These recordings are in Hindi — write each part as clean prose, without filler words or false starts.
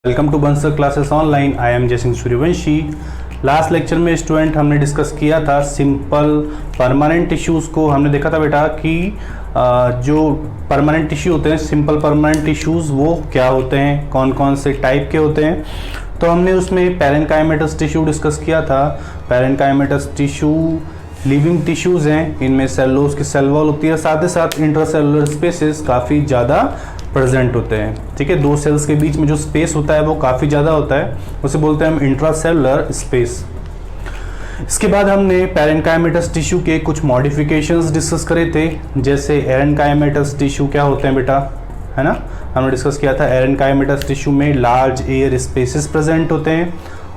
Welcome to Bansar classes online. I am Jaisingh Suryavanshi. Last lecture में स्टूडेंट हमने डिस्कस किया था सिंपल परमानेंट टिश्यूज़ को। हमने देखा था बेटा कि जो परमानेंट टिश्यू होते हैं, सिंपल परमानेंट टिश्यूज़, वो क्या होते हैं, कौन कौन से टाइप के होते हैं। तो हमने उसमें पैरेन्काइमेटस टिश्यू डिस्कस किया था। पैरेन्काइमेटस टिश्यू लिविंग टिश्यूज़ हैं, इनमें सेलुलोज की सेल वॉल होती है, साथ ही साथ इंट्रासेलुलर स्पेसेस काफ़ी ज़्यादा प्रेजेंट होते हैं। ठीक है, दो सेल्स के बीच में जो स्पेस होता है वो काफ़ी ज़्यादा होता है, उसे बोलते हैं हम इंट्रासेलुलर स्पेस। इसके बाद हमने पैरेन्काइमेटस टिश्यू के कुछ मॉडिफिकेशंस डिस्कस करे थे, जैसे एरेन्काइमेटस टिश्यू क्या होते हैं बेटा, है ना, हमने डिस्कस किया था। एरेन्काइमेटस टिश्यू में लार्ज एयर स्पेसेस प्रेजेंट होते हैं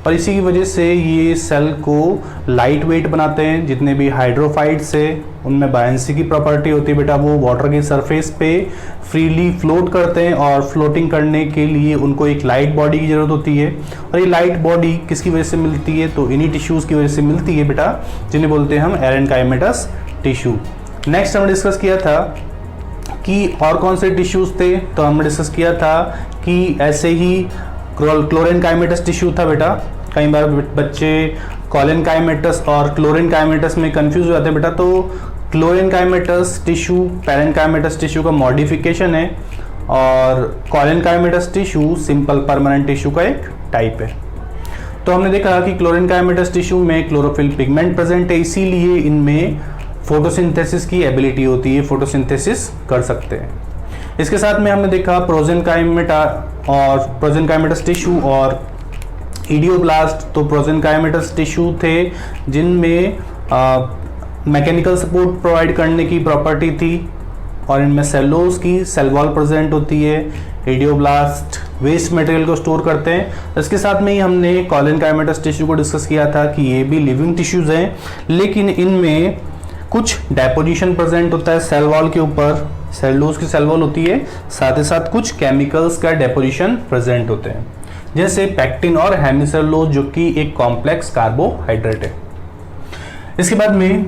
और इसी की वजह से ये सेल को लाइट वेट बनाते हैं। जितने भी हाइड्रोफाइट्स है उनमें बायंसी की प्रॉपर्टी होती है बेटा, वो वाटर की सरफेस पे फ्रीली फ्लोट करते हैं और फ्लोटिंग करने के लिए उनको एक लाइट बॉडी की ज़रूरत होती है। और ये लाइट बॉडी किसकी वजह से मिलती है, तो इन्हीं टिश्यूज़ की वजह से मिलती है बेटा, जिन्हें बोलते हैं हम एरेन्काइमेटस टिश्यू। नेक्स्ट हमने डिस्कस किया था कि और कौन से टिश्यूज़ थे, तो हमने डिस्कस किया था कि ऐसे ही क्लोरेन्काइमेटस टिश्यू था बेटा। कई बार बच्चे कॉलेन्काइमेटस और क्लोरेन्काइमेटस में कंफ्यूज हो जाते हैं बेटा। तो क्लोरेन्काइमेटस टिश्यू पैरेन्काइमेटस टिश्यू का मॉडिफिकेशन है और कॉलेन्काइमेटस टिश्यू सिंपल परमानेंट टिश्यू का एक टाइप है। तो हमने देखा कि क्लोरेन्काइमेटस टिश्यू में क्लोरोफिल पिगमेंट प्रेजेंट है, इसीलिए इनमें फोटोसिंथेसिस की एबिलिटी होती है, फोटोसिंथेसिस कर सकते हैं। इसके साथ में हमने देखा प्रोजेन्काइमेटस टिश्यू और इडियोब्लास्ट। तो प्रोजेन्काइमेटस टिश्यू थे जिनमें मैकेनिकल सपोर्ट प्रोवाइड करने की प्रॉपर्टी थी और इनमें सेलुलोज की सेल वॉल प्रेजेंट होती है। इडियोब्लास्ट वेस्ट मटेरियल को स्टोर करते हैं। इसके साथ में ही हमने कॉलेन्काइमेटस टिश्यू को डिस्कस किया था कि ये भी लिविंग टिश्यूज हैं, लेकिन इनमें कुछ डेपोजिशन प्रेजेंट होता है सेल वॉल के ऊपर, सेलुलोज की सेल वॉल होती है, साथ ही साथ कुछ केमिकल्स का डेपोजिशन प्रेजेंट होते हैं, जैसे पैक्टिन और हेमिसेलुलोज, जो कि एक कॉम्प्लेक्स कार्बोहाइड्रेट है। इसके बाद में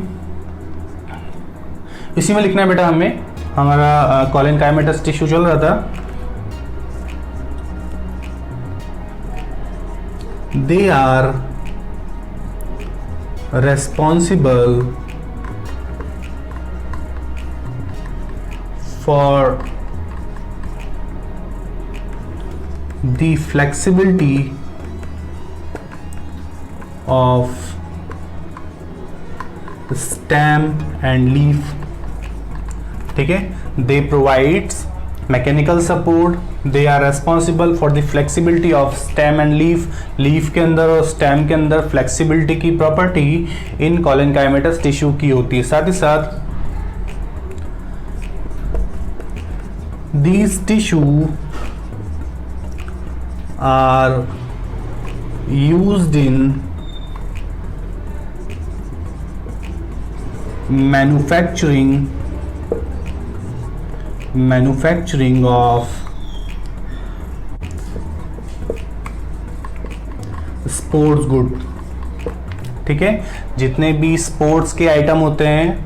इसी में लिखना है बेटा हमें, हमारा कॉलेन्काइमेटस टिश्यू चल रहा था। They are responsible for the flexibility of stem and leaf। ठीक है, they provides mechanical support, they are responsible for the flexibility of stem and leaf। leaf के अंदर और stem के अंदर flexibility की property इन कॉलेन्काइमेटस टिश्यू की होती है। साथ ही साथ these tissue are used in manufacturing of sports good. ठीक है, जितने भी स्पोर्ट्स के आइटम होते हैं,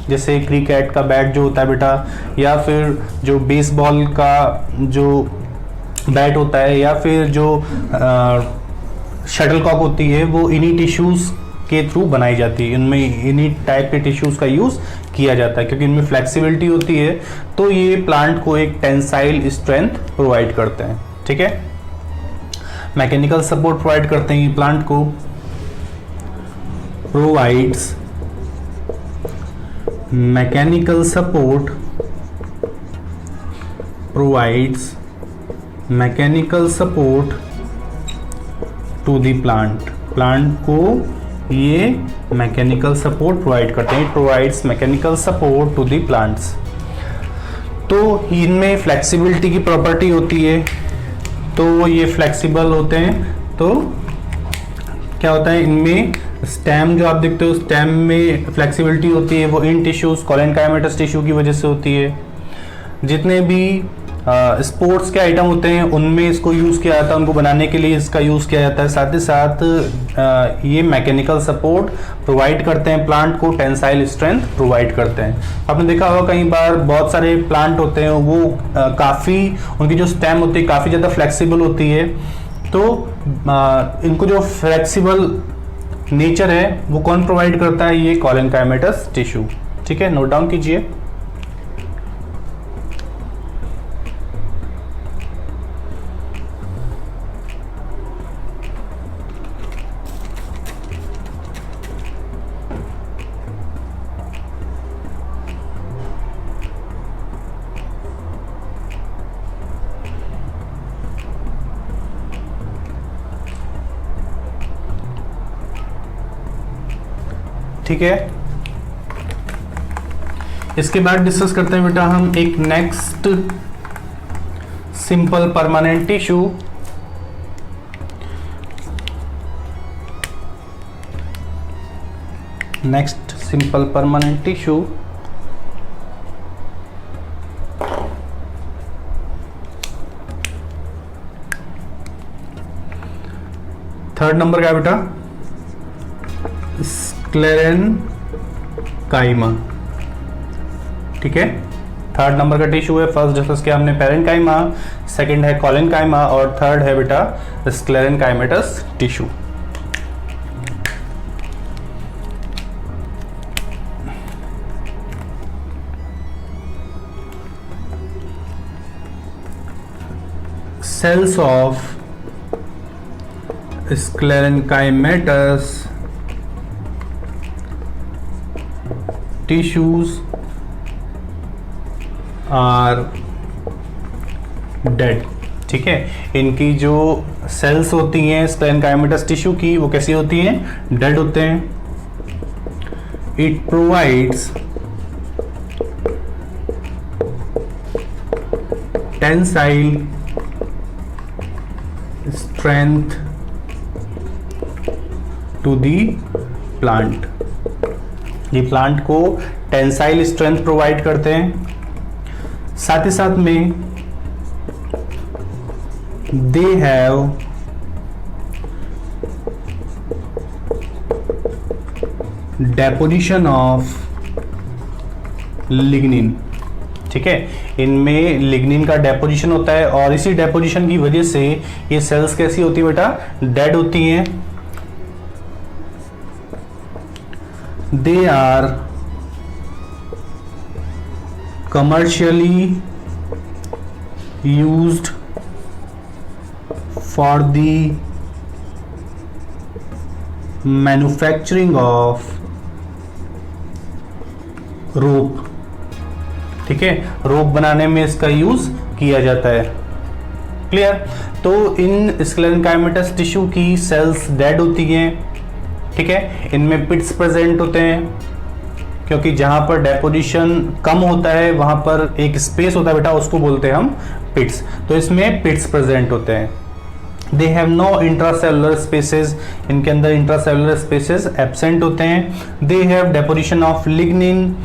जैसे क्रिकेट का बैट जो होता है बेटा, या फिर जो बेसबॉल का जो बैट होता है, या फिर जो शटलकॉक होती है, वो इन्हीं टिश्यूज़ के थ्रू बनाई जाती है। इनमें इन्हीं टाइप के टिश्यूज़ का यूज़ किया जाता है, क्योंकि इनमें फ्लेक्सिबिलिटी होती है, तो ये प्लांट को एक टेंसाइल स्ट्रेंथ प्रोवाइड करते हैं। ठीक है, मैकेनिकल सपोर्ट प्रोवाइड करते हैं ये प्लांट को, provides mechanical support, provides mechanical support to the plant. Plant को ये मैकेनिकल सपोर्ट प्रोवाइड करते हैं, provides mechanical support to the plants. तो इनमें फ्लेक्सिबिलिटी की प्रॉपर्टी होती है, तो ये फ्लेक्सिबल होते हैं। तो क्या होता है, इनमें स्टेम जो आप देखते हो, स्टेम में फ्लेक्सिबिलिटी होती है, वो इन टिश्यूज कॉलेन्काइमेटस टिश्यू की वजह से होती है। जितने भी स्पोर्ट्स के आइटम होते हैं उनमें इसको यूज़ किया जाता है, उनको बनाने के लिए इसका यूज़ किया जाता है। साथ ही साथ ये मैकेनिकल सपोर्ट प्रोवाइड करते हैं, प्लांट को टेंसाइल स्ट्रेंथ प्रोवाइड करते हैं। आपने देखा होगा कई बार बहुत सारे प्लांट होते हैं वो काफ़ी, उनकी जो स्टेम होती है काफ़ी ज़्यादा फ्लेक्सिबल होती है, तो इनको जो फ्लेक्सिबल नेचर है वो कौन प्रोवाइड करता है, ये कॉलेनकाइमेटस टिश्यू। ठीक है, नोट डाउन कीजिए। ठीक है, इसके बाद डिस्कस करते हैं बेटा हम एक next simple permanent tissue. Next simple permanent tissue third number क्या बेटा, स्क्लेरेनकाइमा। ठीक है, थर्ड नंबर का टिश्यू है। फर्स्ट डिस्कस किया हमने पैरेन्काइमा, सेकंड है कॉलेनकाइमा और थर्ड है बेटा sclerenchymatous tissue. Cells of sclerenchymatous tissues are dead। ठीक है, इनकी जो सेल्स होती हैं sclerenchymatous टिश्यू की वो कैसी होती हैं, डेड होते हैं। It provides tensile strength to the plant. ये प्लांट को टेंसाइल स्ट्रेंथ प्रोवाइड करते हैं। साथ ही साथ में they have deposition of lignin. ठीक है, इनमें लिग्निन का डेपोजिशन होता है और इसी डेपोजिशन की वजह से ये सेल्स कैसी होती है बेटा, डेड होती हैं। They are commercially used for the manufacturing of rope। ठीक है, रोप बनाने में इसका यूज किया जाता है। क्लियर। तो इन स्क्लेरेनकाइमेटस टिश्यू की सेल्स डेड होती हैं। ठीक है, इनमें पिट्स प्रेजेंट होते हैं क्योंकि जहां पर डेपोजिशन कम होता है वहां पर एक स्पेस होता है बेटा, उसको बोलते हैं हम पिट्स। तो इसमें पिट्स प्रेजेंट होते हैं। They have no intracellular spaces, इनके अंदर इंट्रासेलुलर स्पेसेस एब्सेंट होते हैं। They have deposition of lignin,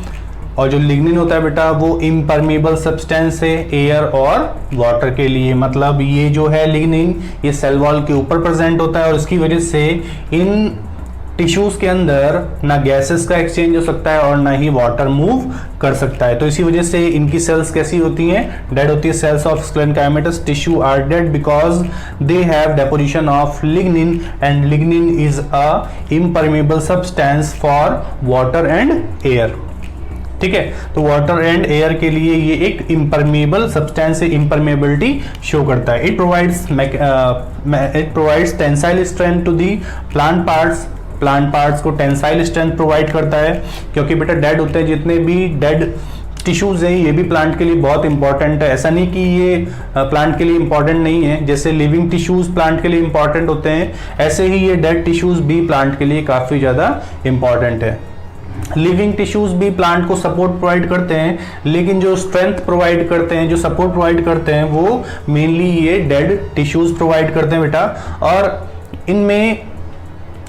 और जो लिग्निन होता है बेटा वो इम्परमेबल सब्सटेंस है एयर और वाटर के लिए। मतलब ये जो है लिग्निन ये सेल वॉल के ऊपर प्रेजेंट होता है और इसकी वजह से इन टिश्यूज के अंदर ना गैसेस का एक्सचेंज हो सकता है और ना ही वाटर मूव कर सकता है। तो इसी वजह से इनकी सेल्स कैसी होती हैं, डेड होती है। Cells of sclerenchymatous tissue are dead because they have deposition of lignin and lignin is a impermeable substance for water and air. ठीक है, तो वाटर एंड एयर के लिए ये एक इम्परमेबल सब्सटेंस है, इम्परमेबिलिटी शो करता है। It provides tensile strength to the plant parts, plant parts को टेंसाइल स्ट्रेंथ प्रोवाइड करता है क्योंकि बेटा डेड होते हैं। जितने भी डेड टिश्यूज हैं ये भी प्लांट के लिए बहुत इंपॉर्टेंट है। ऐसा नहीं कि ये प्लांट के लिए इंपॉर्टेंट नहीं है, जैसे लिविंग टिश्यूज प्लांट के लिए इंपॉर्टेंट होते हैं ऐसे ही ये डेड टिश्यूज भी प्लांट के लिए काफी ज्यादा इंपॉर्टेंट है। लिविंग टिश्यूज भी प्लांट को सपोर्ट प्रोवाइड करते हैं, लेकिन जो स्ट्रेंथ प्रोवाइड करते हैं, जो सपोर्ट प्रोवाइड करते हैं वो मेनली ये डेड टिश्यूज प्रोवाइड करते हैं बेटा। और इनमें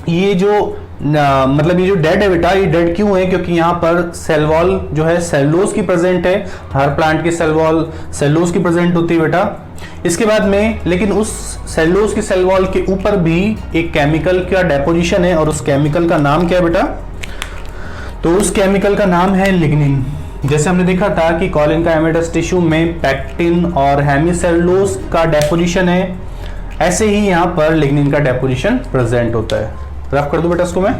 ये जो मतलब ये जो डेड है बेटा, ये डेड क्यों है? क्योंकि यहाँ पर सेल वॉल जो है सेलुलोज की प्रेजेंट है, हर प्लांट की सेल वॉल सेलुलोज की प्रेजेंट होती है बेटा। इसके बाद में लेकिन उस सेलुलोज की सेल वॉल के ऊपर भी एक केमिकल का डेपोजिशन है, और उस केमिकल का नाम क्या है बेटा? तो उस केमिकल का नाम है लिग्निन। जैसे हमने देखा था कि कॉलिनकाइमेटस टिश्यू में पैक्टिन और हेमिसेलुलोज का डेपोजिशन है, ऐसे ही यहाँ पर लिग्निन का डेपोजिशन प्रेजेंट होता है। रफ कर दूं बेटा इसको मैं।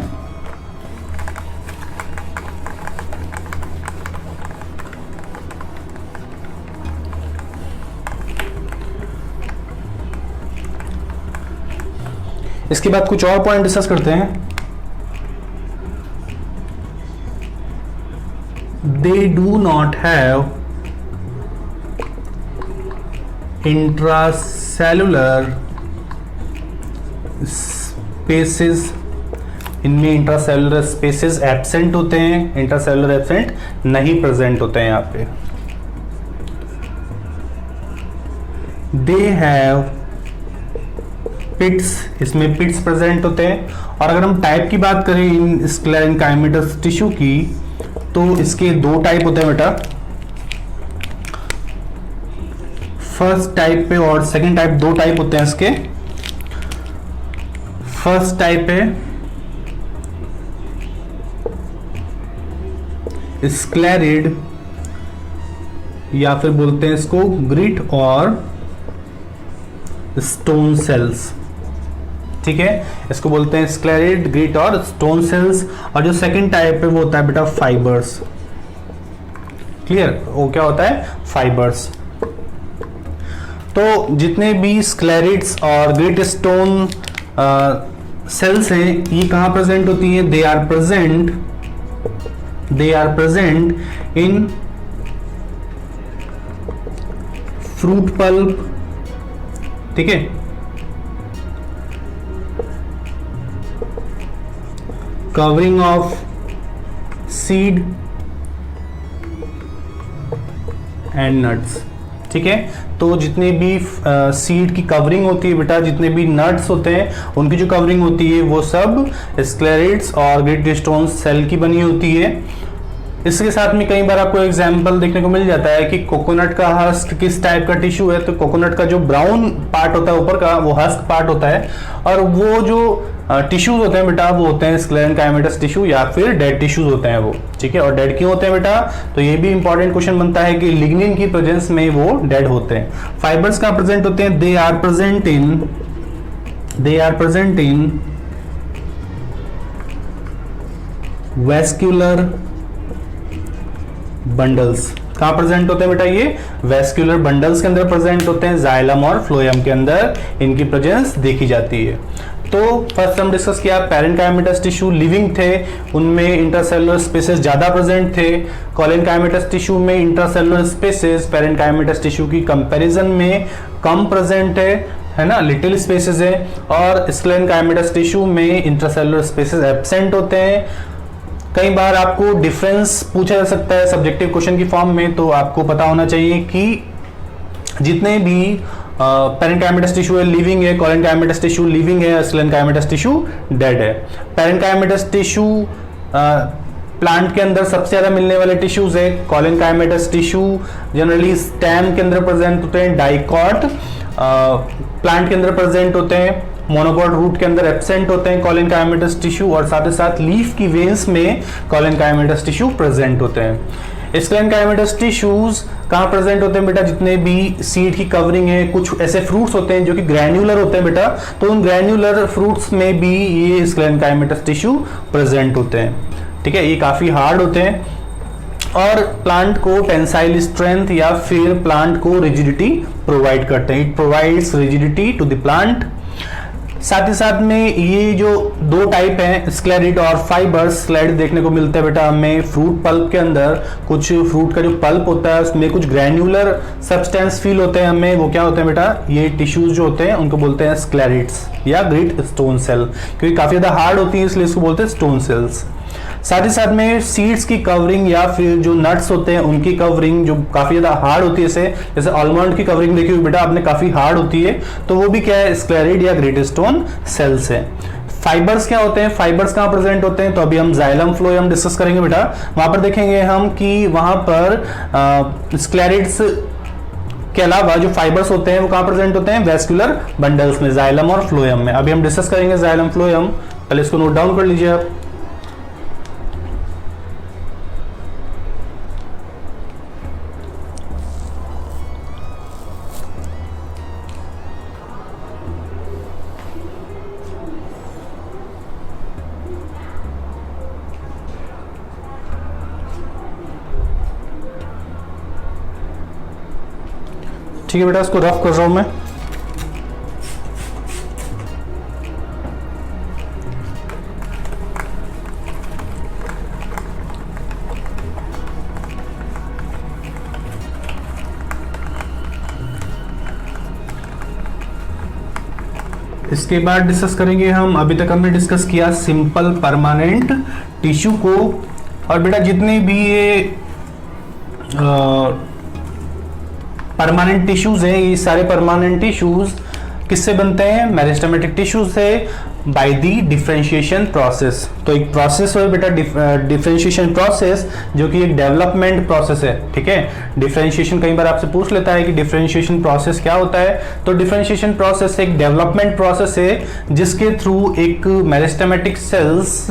इसके बाद कुछ और पॉइंट डिस्कस करते हैं। They do not have intracellular spaces, इनमें इंट्रासेलुलर स्पेसेस एब्सेंट होते हैं, इंट्रासेलुलर एब्सेंट नहीं प्रेजेंट होते हैं यहाँ पे। They have पिट्स, इसमें पिट्स प्रेजेंट होते हैं। और अगर हम टाइप की बात करें इन स्क्लेरेनकाइमेटस टिश्यू की, तो इसके दो टाइप होते हैं बेटा, फर्स्ट टाइप पे और सेकंड टाइप, दो टाइप होते हैं इसके। फर्स्ट टाइप है स्क्लेरिड, या फिर बोलते हैं इसको ग्रिट और स्टोन सेल्स, ठीक है, इसको बोलते हैं स्क्लेरिड, ग्रिट और स्टोन सेल्स। और जो सेकंड टाइप है वो होता है बेटा फाइबर्स। क्लियर? वो क्या होता है? फाइबर्स। तो जितने भी स्क्लेरिड्स और ग्रिट स्टोन सेल्स हैं, ये कहां प्रेजेंट होती हैं? They are present in fruit pulp, ठीक है, covering of seed and nuts, ठीक है। तो जितने भी सीड की कवरिंग होती है बेटा, जितने भी नट्स होते हैं उनकी जो कवरिंग होती है वो सब स्क्लेरिड्स और ग्रिट स्टोन सेल की बनी होती है। इसके साथ में कई बार आपको एग्जाम्पल देखने को मिल जाता है कि कोकोनट का हस्क किस टाइप का टिश्यू है। तो कोकोनट का जो ब्राउन पार्ट होता है ऊपर का, वो हस्क पार्ट होता है, और वो जो टिश्यूज होते हैं बेटा वो होते हैं स्क्लेरेनकाइमेटस टिश्यू या फिर डेड टिश्यूज होते हैं वो, ठीक है। और डेड क्यों होते हैं बेटा? तो ये भी इंपॉर्टेंट क्वेश्चन बनता है कि लिग्निन की प्रेजेंस में वो डेड होते हैं। फाइबर्स कहां प्रेजेंट होते हैं? They are present in vascular bundles. कहां प्रेजेंट होते हैं बेटा? ये वेस्क्यूलर बंडल्स के अंदर प्रेजेंट होते हैं, जाइलम और फ्लोएम के अंदर इनकी प्रेजेंस देखी जाती है। तो फर्स्ट हम डिस्कस किया पैरेन्काइमेटस टिश्यू लिविंग थे, उनमें इंट्रासेलुलर स्पेसेस ज्यादा प्रेजेंट थे। कॉलिनकाइमेटस टिश्यू में इंट्रासेलुलर स्पेसेस पैरेन्काइमेटस टिश्यू की कंपैरिजन में कम प्रेजेंट है ना, लिटिल स्पेसेस है। और स्क्लेरेनकाइमेटस टिश्यू में इंट्रासेलुलर स्पेसेस एब्सेंट होते हैं। कई बार आपको डिफरेंस पूछा जा सकता है सब्जेक्टिव क्वेश्चन की फॉर्म में, तो आपको पता होना चाहिए कि जितने भी पैरेन्काइमेटस टिश्यू है लिविंग है, कॉलिनकाइमेटस टिश्यू लिविंग है, स्क्लेरेनकाइमेटस टिश्यू डेड है। पैरेन्काइमेटस टिश्यू प्लांट के अंदर सबसे ज्यादा मिलने वाले टिश्यूज है। कॉलिनकाइमेटस टिश्यू जनरली स्टेम के अंदर प्रेजेंट होते हैं, डाइकॉट प्लांट के अंदर प्रेजेंट होते हैं, मोनोकॉट रूट के अंदर एब्सेंट होते हैं कॉलिनकाइमेटस टिश्यू, और साथ ही साथ लीफ की वेन्स में कॉलिनकाइमेटस टिश्यू प्रेजेंट होते हैं। स्क्लेरेनकाइमेटस टिश्यूज कहाँ प्रेजेंट होते हैं बेटा? जितने भी सीड की कवरिंग है, कुछ ऐसे फ्रूट्स होते हैं जो कि ग्रैन्युलर होते हैं बेटा, तो उन ग्रैन्युलर फ्रूट्स में भी ये स्क्लेरेनकाइमेटस टिश्यू प्रेजेंट होते हैं, ठीक है। ये काफी हार्ड होते हैं और प्लांट को टेंसाइल स्ट्रेंथ या फिर प्लांट को रिजिडिटी प्रोवाइड करते हैं। It provides rigidity to the plant. साथ ही साथ में ये जो दो टाइप हैं स्क्लेरिड और फाइबर्स, स्क्लेरिड देखने को मिलता है बेटा हमें फ्रूट पल्प के अंदर। कुछ फ्रूट का जो पल्प होता है उसमें कुछ ग्रैन्युलर सब्सटेंस फील होते हैं हमें, वो क्या होते हैं बेटा? ये टिश्यूज जो होते हैं उनको बोलते हैं स्क्लेरिड्स या ग्रिट स्टोन सेल, क्योंकि काफी ज्यादा हार्ड होती है इसलिए इसको बोलते हैं स्टोन सेल्स। साथ ही साथ में सीड्स की कवरिंग या फिर जो नट्स होते हैं उनकी कवरिंग जो काफी ज्यादा हार्ड होती है, जैसे आलमंड की कवरिंग देखी हुई बेटा आपने, काफी हार्ड होती है, तो वो भी क्या है? स्क्लेरिड या ग्रिट स्टोन सेल्स है। फाइबर्स क्या होते हैं, फाइबर्स कहाँ प्रेजेंट होते हैं, तो अभी हम जाइलम फ्लोएम डिस्कस करेंगे बेटा। वहां पर देखेंगे हम कि वहां पर स्क्लेरिड्स के अलावा जो फाइबर्स होते हैं वो कहाँ प्रेजेंट होते हैं, वेस्कुलर बंडल्स में, जाइलम और फ्लोएम में। अभी हम डिस्कस करेंगे जाइलम फ्लोएम, पहले इसको नोट डाउन कर लीजिए आप। ठीक है बेटा, इसको रफ कर रहा हूं मैं। इसके बाद डिस्कस करेंगे हम, अभी तक हमने डिस्कस किया सिंपल परमानेंट टिश्यू को। और बेटा जितने भी ये परमानेंट टिश्यूज हैं, ये सारे परमानेंट टिश्यूज किससे बनते हैं, मेरिस्टेमेटिक टिश्यूज से, बाय दी डिफरेंशिएशन प्रोसेस। तो एक प्रोसेस है बेटा डिफरेंशिएशन प्रोसेस, जो कि एक डेवलपमेंट प्रोसेस है। ठीक है, डिफरेंशिएशन कई बार आपसे पूछ लेता है कि डिफरेंशिएशन प्रोसेस क्या होता है, तो डिफरेंशिएशन प्रोसेस एक डेवलपमेंट प्रोसेस है जिसके थ्रू एक मेरिस्टेमेटिक सेल्स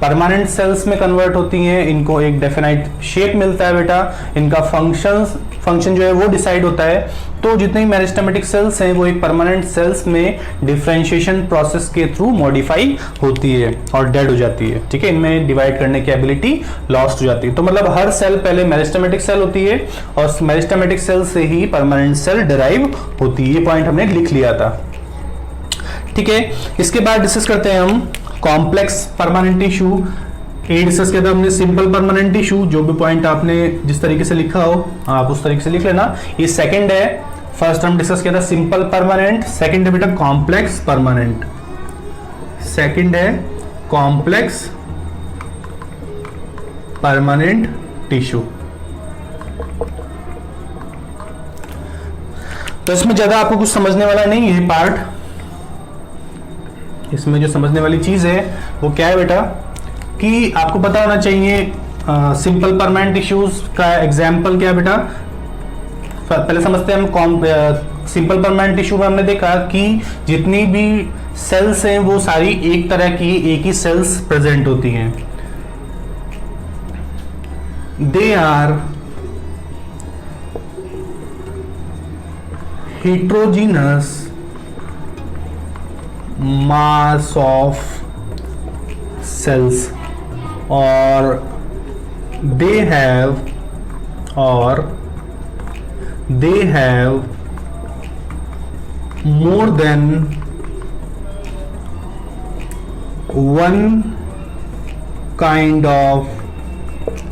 परमानेंट सेल्स में कन्वर्ट होती हैं, इनको एक डेफिनाइट शेप मिलता है बेटा, इनका फंक्शन जो है वो डिसाइड होता है। तो जितने मेरिस्टेमेटिक सेल्स हैं वो एक परमानेंट सेल्स में डिफरेंशिएशन प्रोसेस के थ्रू मॉडिफाई होती है और डेड हो जाती है। ठीक है, इनमें डिवाइड करने की एबिलिटी लॉस्ट हो जाती है। तो मतलब हर सेल पहले मेरिस्टेमेटिक सेल होती है और मेरिस्टेमेटिक सेल से ही परमानेंट सेल डिराइव होती है। ये पॉइंट हमने लिख लिया था। ठीक है, इसके बाद डिस्कस करते हैं हम कॉम्प्लेक्स परमानेंट टिश्यू। ये डिस्कस किया था हमने सिंपल परमानेंट टिश्यू, जो भी पॉइंट आपने जिस तरीके से लिखा हो आप उस तरीके से लिख लेना। ये सेकंड है, फर्स्ट हम डिस्कस किया था सिंपल परमानेंट, सेकंड है बेटा कॉम्प्लेक्स परमानेंट, सेकंड है कॉम्प्लेक्स परमानेंट टिश्यू। तो इसमें ज्यादा आपको कुछ समझने वाला नहीं है पार्ट, इसमें जो समझने वाली चीज है वो क्या है बेटा, कि आपको पता होना चाहिए सिंपल परमानेंट टिश्यूज का एग्जाम्पल क्या है बेटा। पहले समझते हैं हम सिंपल परमानेंट टिश्यू में हमने देखा कि जितनी भी सेल्स हैं वो सारी एक तरह की एक ही सेल्स प्रेजेंट होती हैं। They are heterogeneous mass of cells or they have more than one kind of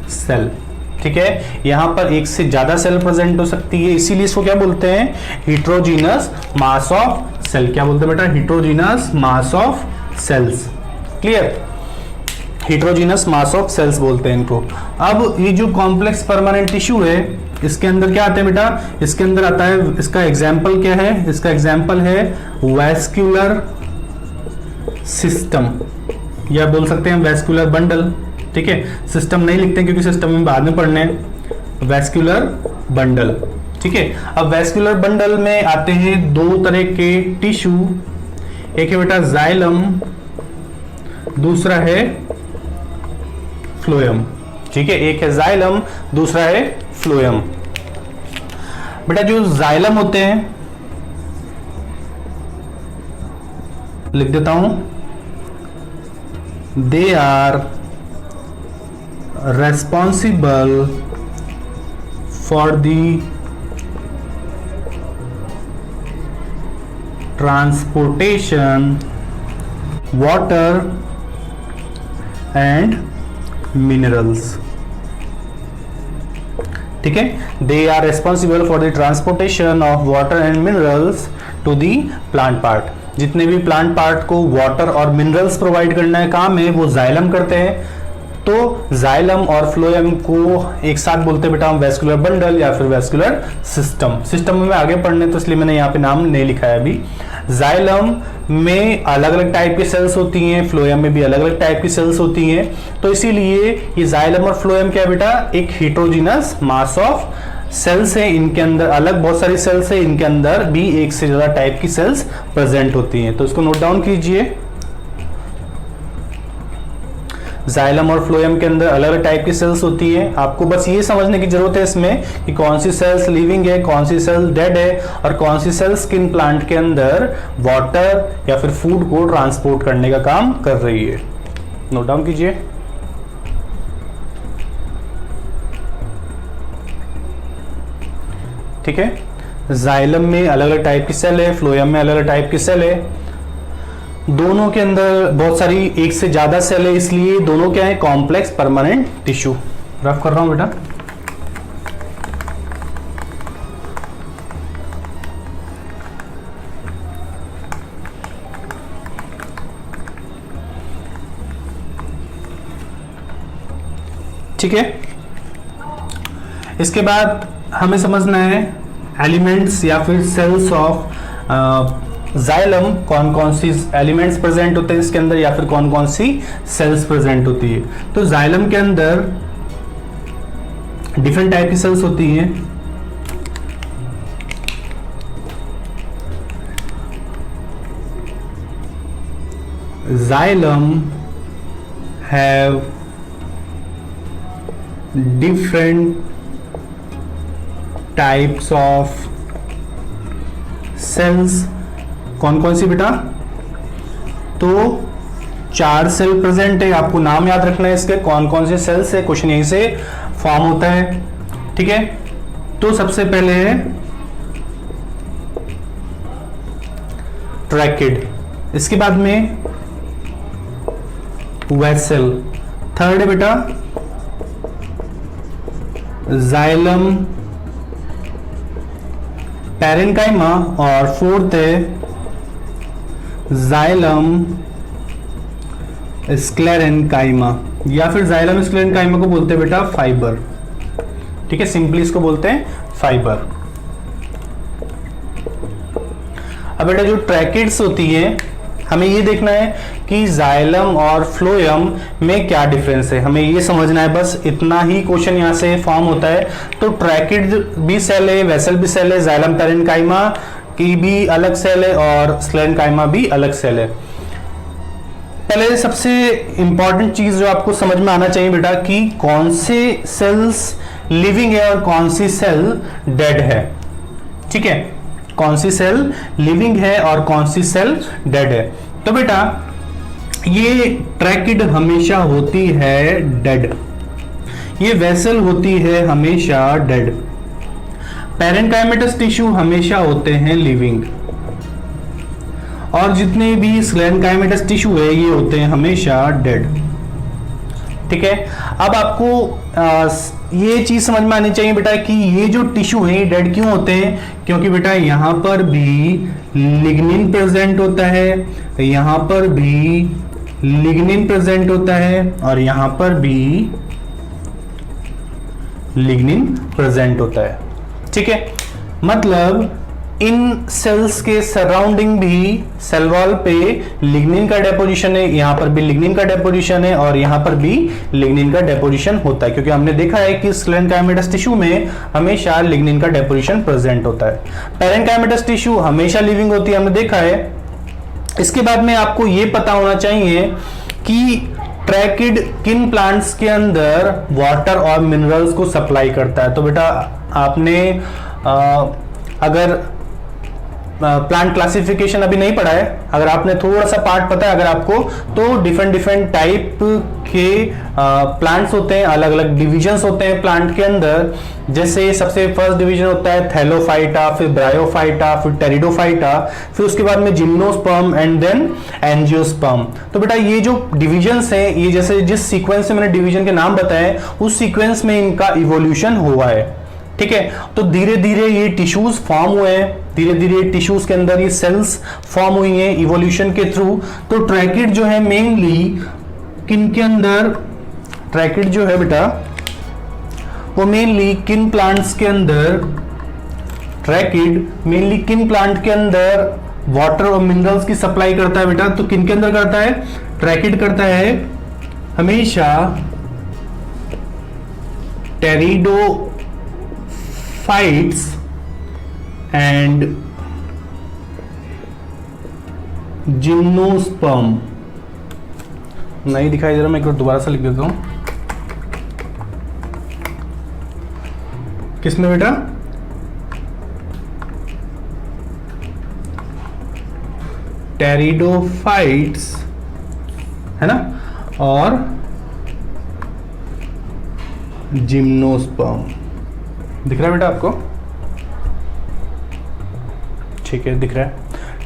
cell। ठीक है, यहां पर एक से ज्यादा सेल प्रेजेंट हो सकती है, इसीलिए इसको क्या बोलते हैं, हिट्रोजीनस मास ऑफ सेल। क्या बोलते हैं बेटा, heterogeneous mass of cells. Clear, heterogeneous mass of cells बोलते हैं इनको। अब ये जो कॉम्प्लेक्स परमानेंट टिश्यू है इसके अंदर क्या आता है बेटा, इसके अंदर आता है, इसका एग्जाम्पल क्या है, इसका एग्जाम्पल है वैस्कुलर सिस्टम, या बोल सकते हैं वैस्कुलर बंडल। ठीक है, सिस्टम नहीं लिखते हैं क्योंकि सिस्टम में बाद में पढ़ने हैं, वैस्कुलर बंडल। ठीक है, अब वैस्कुलर बंडल में आते हैं दो तरह के टिश्यू, एक है बेटा जाइलम, दूसरा है फ्लोएम। ठीक है, एक है जाइलम, दूसरा है फ्लोएम। बेटा जो जाइलम होते हैं, लिख देता हूं, they are responsible for the transportation water and minerals। ठीक है, they are responsible for the transportation of water and minerals to the plant part। जितने भी प्लांट पार्ट को वाटर और मिनरल्स प्रोवाइड करना है काम है वो जाइलम करते हैं। तो जाइलम और फ्लोएम को एक साथ बोलते हैं बेटा हम वैस्कुलर बंडल या फिर वैस्कुलर सिस्टम। सिस्टम में आगे पढ़ने तो इसलिए मैंने यहाँ पे नाम नहीं लिखा है अभी। जाइलम में अलग अलग टाइप की सेल्स होती हैं, फ्लोएम में भी अलग अलग टाइप की सेल्स होती हैं। तो इसीलिए ये जाइलम और फ्लोएम क्या है बेटा, एक हेटेरोजेनस मास ऑफ सेल्स है। इनके अंदर अलग बहुत सारी सेल्स है, इनके अंदर भी एक से ज्यादा टाइप की सेल्स प्रेजेंट होती हैं। तो इसको नोट डाउन कीजिए, जाइलम और फ्लोएम के अंदर अलग अलग टाइप की सेल्स होती है। आपको बस ये समझने की जरूरत है इसमें कि कौन सी सेल्स लिविंग है, कौन सी सेल डेड है, और कौन सी सेल स्किन प्लांट के अंदर वाटर या फिर फूड को ट्रांसपोर्ट करने का काम कर रही है। नोट डाउन कीजिए। ठीक है, जाइलम में अलग अलग टाइप की सेल है, फ्लोएम में अलग अलग टाइप की सेल है। दोनों के अंदर बहुत सारी एक से ज्यादा सेल है, इसलिए दोनों क्या है, कॉम्प्लेक्स परमानेंट टिश्यू। रफ कर रहा हूं बेटा। ठीक है, इसके बाद हमें समझना है एलिमेंट्स या फिर सेल्स ऑफ जाइलम, कौन कौन सी एलिमेंट्स प्रेजेंट होते हैं इसके अंदर या फिर कौन कौन सी सेल्स प्रेजेंट होती है। तो जाइलम के अंदर डिफरेंट टाइप की सेल्स होती हैं। Xylem have different types of cells. कौन कौन सी बेटा, तो 4 सेल प्रेजेंट है। आपको नाम याद रखना है इसके, कौन कौन से सेल्स है, क्वेश्चन यहीं से फॉर्म होता है। ठीक है, तो सबसे पहले है ट्रैकिड, इसके बाद में वेसल, थर्ड है बेटा जाइलम पैरेन्काइमा, और फोर्थ है जाइलम स्क्लेरेन्काइमा, या फिर जाइलम स्क्लेरेन्काइमा को बोलते हैं बेटा फाइबर। ठीक है, सिंपली इसको बोलते हैं फाइबर। अब बेटा जो ट्रैकिड्स होती है, हमें ये देखना है कि जाइलम और फ्लोएम में क्या डिफरेंस है, हमें ये समझना है, बस इतना ही क्वेश्चन यहां से फॉर्म होता है। तो ट्रैकिड भी सेल है, वेसल भी सेल है, जाइलम पैरेन्काइमा की भी अलग सेल है और स्क्लेरेन्काइमा भी अलग सेल है। पहले सबसे इंपॉर्टेंट चीज जो आपको समझ में आना चाहिए बेटा कि कौन से सेल्स लिविंग है और कौन सी सेल डेड है। ठीक है, कौन सी सेल लिविंग है और कौन सी सेल डेड है। तो बेटा ये ट्रैकिड हमेशा होती है डेड, ये वेसल होती है हमेशा डेड, पैरेन्काइमेटस टिश्यू हमेशा होते हैं लिविंग, और जितने भी स्क्लेरेन्काइमेटस टिश्यू है ये होते हैं हमेशा डेड। ठीक है, अब आपको ये चीज समझ में आनी चाहिए बेटा कि ये जो टिश्यू है ये डेड क्यों होते हैं, क्योंकि बेटा यहां पर भी लिग्निन प्रेजेंट होता है, यहां पर भी लिग्निन प्रेजेंट होता है, और यहां पर भी लिग्निन प्रेजेंट होता है। ठीक है, मतलब इन सेल्स के सराउंडिंग भी सेल वॉल पे लिग्निन का डेपोजिशन है, यहां पर भी लिग्निन का डेपोजिशन है, और यहां पर भी लिग्निन का डेपोजिशन होता है, क्योंकि हमने देखा है कि स्क्लेरेन्काइमेटस टिश्यू में हमेशा लिग्निन का डेपोजिशन प्रेजेंट होता है। पैरेन्काइमेटस टिश्यू हमेशा लिविंग होती है, हमने देखा है। इसके बाद में आपको यह पता होना चाहिए कि ट्रैकिड किन प्लांट्स के अंदर वाटर और मिनरल्स को सप्लाई करता है। तो बेटा आपने अगर प्लांट क्लासिफिकेशन अभी नहीं पढ़ा है, अगर आपने थोड़ा सा पार्ट पता है अगर आपको, तो डिफरेंट टाइप के प्लांट्स होते हैं, अलग अलग डिविजन्स होते हैं प्लांट के अंदर। जैसे सबसे फर्स्ट डिवीजन होता है थैलोफाइटा, फिर ब्रायोफाइटा, फिर टेरिडोफाइटा, फिर उसके बाद में जिम्नोस्पर्म एंड देन एंजियोस्पर्म। तो बेटा ये जो डिविजन्स हैं, ये जैसे जिस सीक्वेंस से मैंने डिवीजन के नाम बताए उस सीक्वेंस में इनका इवोल्यूशन हुआ है। ठीक है, तो धीरे धीरे ये टिश्यूज फॉर्म हुए हैं, धीरे धीरे टिश्यूज के अंदर ये सेल्स फॉर्म हुई हैं इवोल्यूशन के थ्रू। तो ट्रैकिड जो है मेनली किन के अंदर, ट्रैकिड जो है बेटा वो मेनली किन प्लांट्स के अंदर, ट्रैकिड मेनली किन प्लांट के अंदर वाटर और मिनरल्स की सप्लाई करता है बेटा, तो किन के अंदर करता है? ट्रैकिड करता है हमेशा टेरिडोफाइट्स एंड जिम्नोस्पर्म। नहीं दिखाई दे रहा, मैं एक बार दोबारा से लिख देता हूं। किसमें बेटा? टेरिडोफाइट्स है ना, और जिम्नोस्पर्म। दिख रहा है बेटा आपको? ठीक है, दिख रहा है।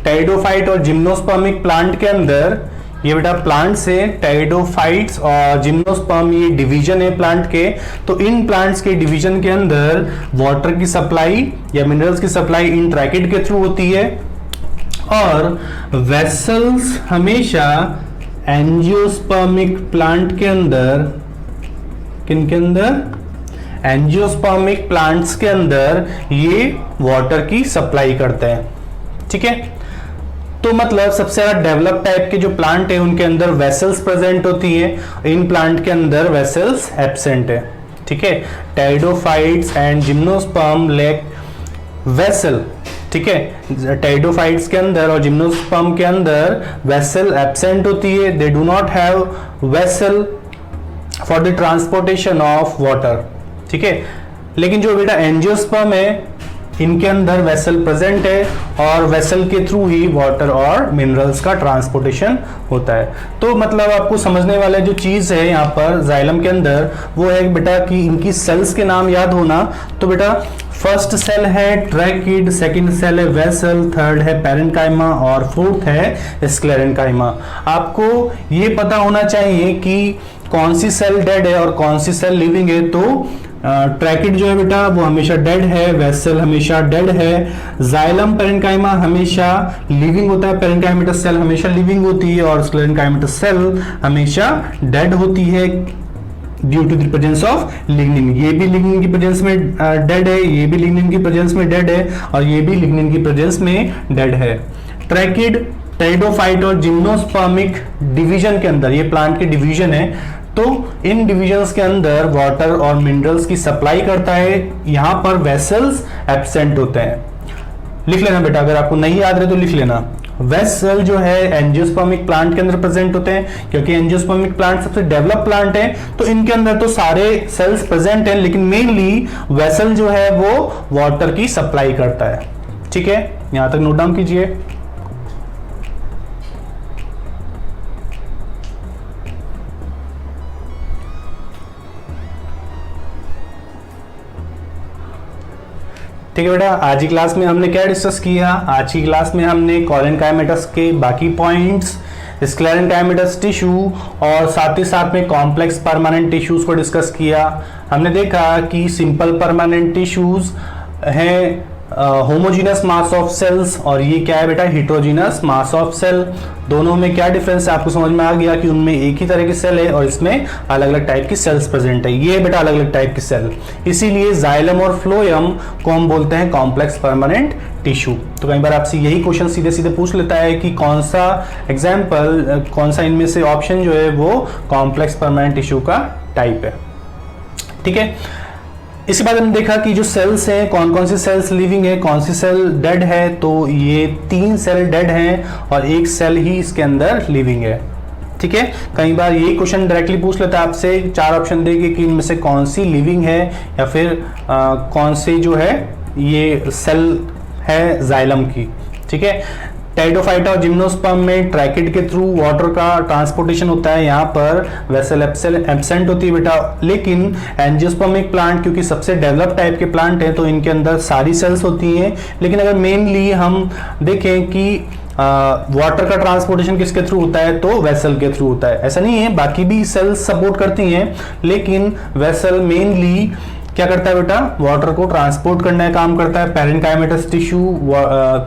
टेरिडोफाइट और जिम्नोस्पर्मिक प्लांट के अंदर, ये बेटा प्लांट से टेरिडोफाइट्स और जिम्नोस्पर्म, ये डिवीजन है प्लांट के। तो इन प्लांट्स के डिवीजन के अंदर वाटर की सप्लाई या मिनरल्स की सप्लाई इन ट्रैकिड के थ्रू होती है, और वेसल्स हमेशा एंजियोस्पर्मिक प्लांट के अंदर, किन के अंदर? एंजियोस्पर्मिक प्लांट्स के अंदर ये वाटर की सप्लाई करते हैं। ठीक है, तो मतलब सबसे ज्यादा डेवलप टाइप के जो प्लांट है उनके अंदर वेसल्स प्रेजेंट होती है, इन प्लांट के अंदर वेसल्स एब्सेंट है। ठीक है, pteridophytes and gymnosperm lack vessel. ठीक है, टेरिडोफाइट्स के अंदर और जिम्नोस्पर्म के अंदर वेसल एब्सेंट होती है, they do not have vessel for the transportation of water. ठीक है, लेकिन जो बेटा एंजियोस्पर्म है इनके अंदर वेसल प्रेजेंट है, और वेसल के थ्रू ही वाटर और मिनरल्स का ट्रांसपोर्टेशन होता है। तो मतलब आपको समझने वाला जो चीज है यहाँ पर जाइलम के अंदर, वो है बेटा कि इनकी सेल्स के नाम याद होना। तो बेटा फर्स्ट सेल है ट्रैकिड, सेकंड सेल है वेसल, थर्ड है पैरेन्काइमा और फोर्थ है स्क्लेरेन्काइमा। आपको ये पता होना चाहिए कि कौन सी सेल डेड है और कौन सी सेल लिविंग है। तो ट्रैकिड जो है बेटा वो हमेशा डेड है, वेसल हमेशा डेड है, जाइलम पैरेन्काइमा हमेशा लिविंग होता है, पैरेन्काइमेटस सेल हमेशा लिविंग होती है, और स्क्लेरेन्काइमेटस सेल हमेशा डेड होती है due to the presence of lignin. ये भी लिग्निन की प्रेजेंस में डेड है, ये भी लिग्निन की प्रेजेंस में डेड है, और ये भी लिग्निन की प्रेजेंस में डेड है। ट्रैकिड, टेरिडोफाइट और जिम्नोस्पर्मिक डिवीजन के अंदर, ये प्लांट के डिवीजन है, तो इन डिविजन्स के अंदर वाटर और मिनरल्स की सप्लाई करता है। यहां पर वेसल्स एब्सेंट होते हैं। लिख लेना बेटा, अगर आपको नहीं याद रहे तो लिख लेना। वेसल जो है एंजियोस्पर्मिक प्लांट के अंदर प्रेजेंट होते हैं, क्योंकि एंजियोस्पर्मिक प्लांट सबसे डेवलप प्लांट है, तो इनके अंदर तो सारे सेल्स प्रेजेंट हैं, लेकिन मेनली वेसल जो है वो वाटर की सप्लाई करता है। ठीक है, यहां तक नोट डाउन कीजिए। ठीक है बेटा, आज की क्लास में हमने क्या डिस्कस किया? आज की क्लास में हमने कोलेनकाइमेटस के बाकी पॉइंट्स, स्क्लेरेनकाइमेटस टिश्यू और साथ ही साथ में कॉम्प्लेक्स परमानेंट टिश्यूज को डिस्कस किया। हमने देखा कि सिंपल परमानेंट टिश्यूज हैं होमोजीनस मास ऑफ सेल्स, और ये क्या है बेटा? Heterogeneous mass of cell. दोनों में क्या डिफरेंस है आपको समझ में आ गया कि उनमें एक ही तरह की सेल है और इसमें अलग अलग टाइप की सेल्स प्रेजेंट है। ये बेटा अलग अलग टाइप की सेल, इसीलिए जाइलम और फ्लोएम को हम बोलते हैं कॉम्प्लेक्स परमानेंट टिश्यू। तो कई बार आपसे यही क्वेश्चन सीधे सीधे पूछ लेता है कि कौन सा एग्जाम्पल, कौन सा इनमें से ऑप्शन जो है वो कॉम्प्लेक्स परमानेंट टिश्यू का टाइप है। ठीक है, इसके बाद हमने देखा कि जो सेल्स हैं, कौन कौन सी सेल्स लिविंग है, कौन सी सेल डेड है। तो ये 3 सेल डेड हैं और 1 सेल ही इसके अंदर लिविंग है। ठीक है, कई बार ये क्वेश्चन डायरेक्टली पूछ लेता है आपसे, 4 ऑप्शन देके कि इनमें से कौन सी लिविंग है या फिर कौन सी जो है ये सेल है जाइलम की। ठीक है, टेरिडोफाइटा और जिम्नोस्पर्म में ट्रैकिड के थ्रू वाटर का ट्रांसपोर्टेशन होता है, यहाँ पर वेसल एब्सेंट होती है बेटा। लेकिन एंजियोस्पर्मिक प्लांट क्योंकि सबसे डेवलप टाइप के प्लांट हैं, तो इनके अंदर सारी सेल्स होती हैं। लेकिन अगर मेनली हम देखें कि वाटर का ट्रांसपोर्टेशन किसके थ्रू होता है, तो वेसल के थ्रू होता है। ऐसा नहीं है, बाकी भी सेल्स सपोर्ट करती हैं, लेकिन वेसल मेनली क्या करता है बेटा? वाटर को ट्रांसपोर्ट करने का काम करता है। पैरेन्काइमेटस टिश्यू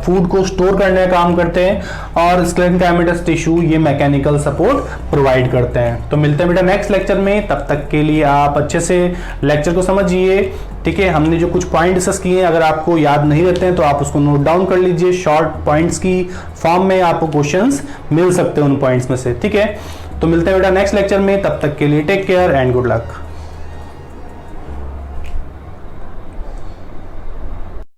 फूड को स्टोर करने का काम करते हैं, और स्क्लेरेन्काइमेटस टिश्यू ये मैकेनिकल सपोर्ट प्रोवाइड करते हैं। तो मिलते हैं बेटा नेक्स्ट लेक्चर में, तब तक के लिए आप अच्छे से लेक्चर को समझिए, ठीक है, हमने जो कुछ पॉइंट डिस्कस किए हैं, अगर आपको याद नहीं रहते हैं तो आप उसको नोट डाउन कर लीजिए, शॉर्ट पॉइंट्स की फॉर्म में आपको क्वेश्चंस मिल सकते हैं उन पॉइंट्स में से। ठीक है, तो मिलते हैं बेटा नेक्स्ट लेक्चर में, तब तक के लिए take care and good luck.